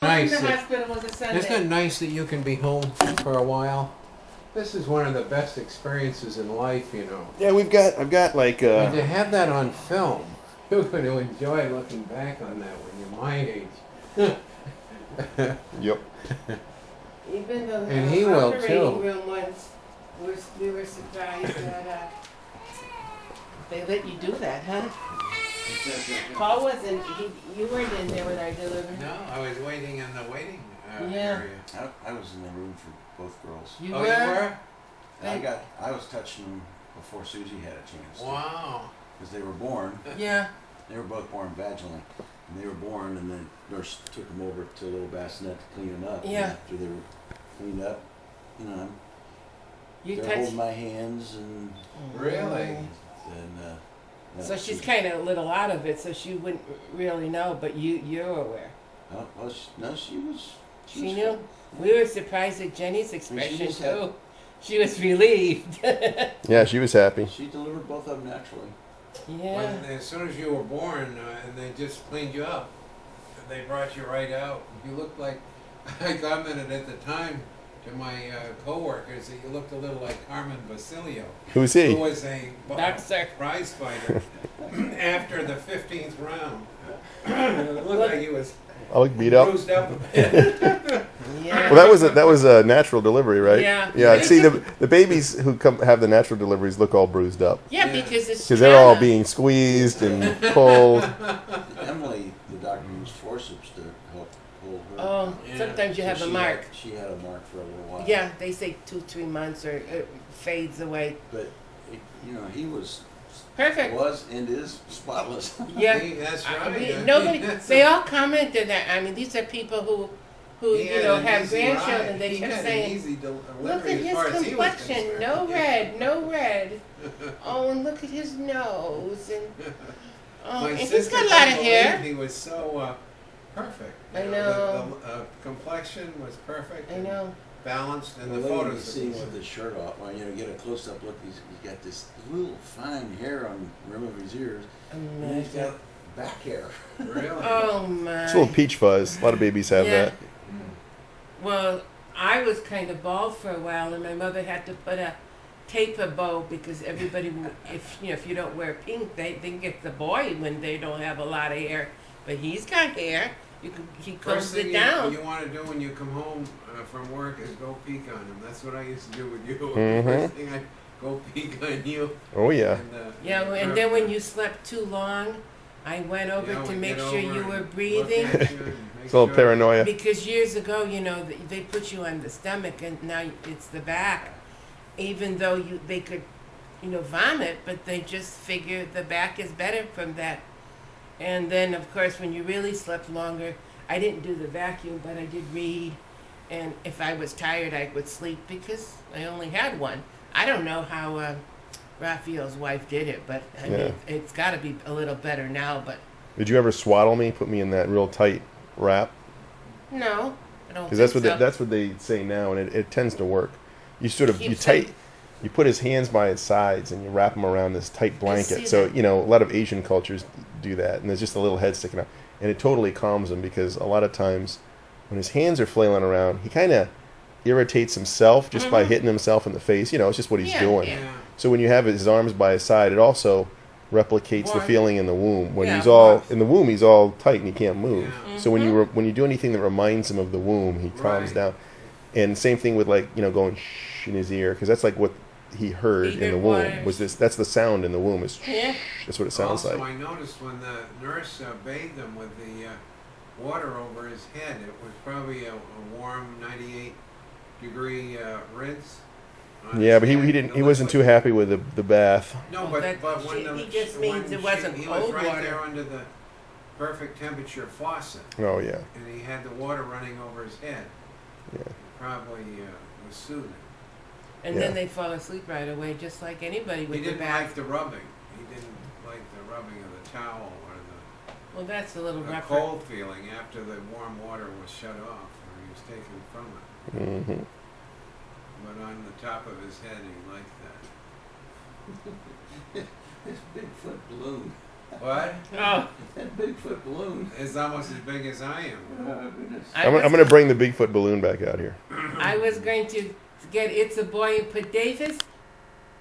Nice. In the hospital was a Sunday. Isn't it nice that you can be home for a while? This is one of the best experiences in life, you know. Yeah, I've got like And to have that on film, you're going to enjoy looking back on that when you're my age. Yep. Even the And he will, operating too. room once, we were surprised that they let you do that, huh? Paul wasn't, you weren't in there when I delivered. No, I was waiting in the waiting Yeah. area. I was in the room for both girls. You Oh, were? you were? I was touching them before Susie had a chance. Wow. Because they were born. Yeah. They were both born vaginally. And they were born, and then nurse took them over to a little bassinet to clean them up. Yeah. And after they were cleaned up, you know, You they're touched. holding my hands and Really? yeah, So she's Susie- kind of a little out of it, so she wouldn't really know, but you're aware. well, no, she was. She was knew. We were surprised at Jenny's expression just too. She was relieved. Yeah, she was happy. She delivered both of them naturally. Yeah. When, as soon as you were born, and they just cleaned you up, they brought you right out. You looked like, I commented at the time to my coworkers that you looked a little like Carmen Basilio, Who's who he? was a Boxer. prize fighter after the 15th round. It looked like he was I look beat up. bruised up a bit. Yeah. Well, that was a natural delivery, right? Yeah. Yeah. See, the babies who have the natural deliveries look all bruised up Yeah, Yeah. because it's because they're all trauma. being squeezed and pulled. Emily, the doctor used forceps to help pull her. Oh, Yeah. sometimes you So have a she mark. She had a mark for a little while. Yeah, they say 2-3 months or it fades away. But he was Perfect. and is spotless. Yeah. See, that's I right. mean, nobody. They all commented that. I mean, these are people who He had you know an have easy grandchildren. ride. They He kept had an saying, easy delivery "Look at as his far as he was complexion. concerned. No Yeah. red, no red. Oh, and look at his nose and oh, My and he's sister got a lot of couldn't hair. believe he was so perfect. I You know. The complexion was perfect. I and know. Balanced, and The the lady you photos. see with his shirt off, well, get a close up look. He's got this little fine hair on the rim of his ears, and he's got back hair. Really? Oh my. It's a little peach fuzz. A lot of babies have Yeah. that. Well, I was kind of bald for a while, and my mother had to put a taper bow because everybody, if you don't wear pink, they think it's the boy when they don't have a lot of hair. But he's got hair. He First combs thing it down. you want to do when you come home from work is go peek on him. That's what I used to do with you. Mhm. First thing I go peek on you. Oh yeah. And, Yeah, and then when you slept too long, I went over yeah, to we make get sure over you and were look breathing. at you and make It's a little sure- paranoia. Because years ago, they put you on the stomach, and now it's the back. Even though they could, vomit, but they just figure the back is better from that. And then, of course, when you really slept longer, I didn't do the vacuum, but I did read. And if I was tired, I would sleep because I only had one. I don't know how Raphael's wife did it, but I mean, Yeah. it's got to be a little better now. But Did you ever swaddle me? Put me in that real tight wrap? no, I don't. Because think that's what they say now, and it tends to work. You sort of Keeps him- you put his hands by his sides and you wrap him around this tight see blanket. So that. a lot of Asian cultures do that, and there's just a little head sticking out, and it totally calms him because a lot of times when his hands are flailing around, he kind of irritates himself just by hitting himself in the face. It's just what he's Yeah, doing. yeah. Yeah. So when you have his arms by his side, it also replicates the Warm. feeling in the womb. When Yeah, he's all warm. in the womb, he's all tight and he can't move. Yeah. So when you do anything that reminds him of the womb, he calms Right. down. And same thing with going shh in his ear, because that's like what he heard He in the heard womb. waters. Was this? That's the sound in the womb. Is shh. Yeah. That's what it sounds Also, like. I noticed when the nurse bathed him with the water over his head, it was probably a warm 98-degree rinse. on Yeah, his but head. he didn't. It He looked wasn't like- too happy with the bath. No, Oh, but that- when the he just when means it she- wasn't he cold was right water. there under the perfect temperature faucet, Oh yeah, and he had the water running over his head. yeah. It probably was soothing. And Yeah. then they fall asleep right away, just like anybody with He the didn't back. like the rubbing. He didn't like the rubbing of the towel or Well, that's a little the rougher. cold feeling after the warm water was shut off or he was taken from it. Hmm. But on the top of his head, he liked that. This Bigfoot balloon. What? Oh, That Bigfoot balloon. It's almost as big as I am. Oh, goodness. I I'm was, going to bring the Bigfoot balloon back out here. I was going to get It's a Boy and put Davis,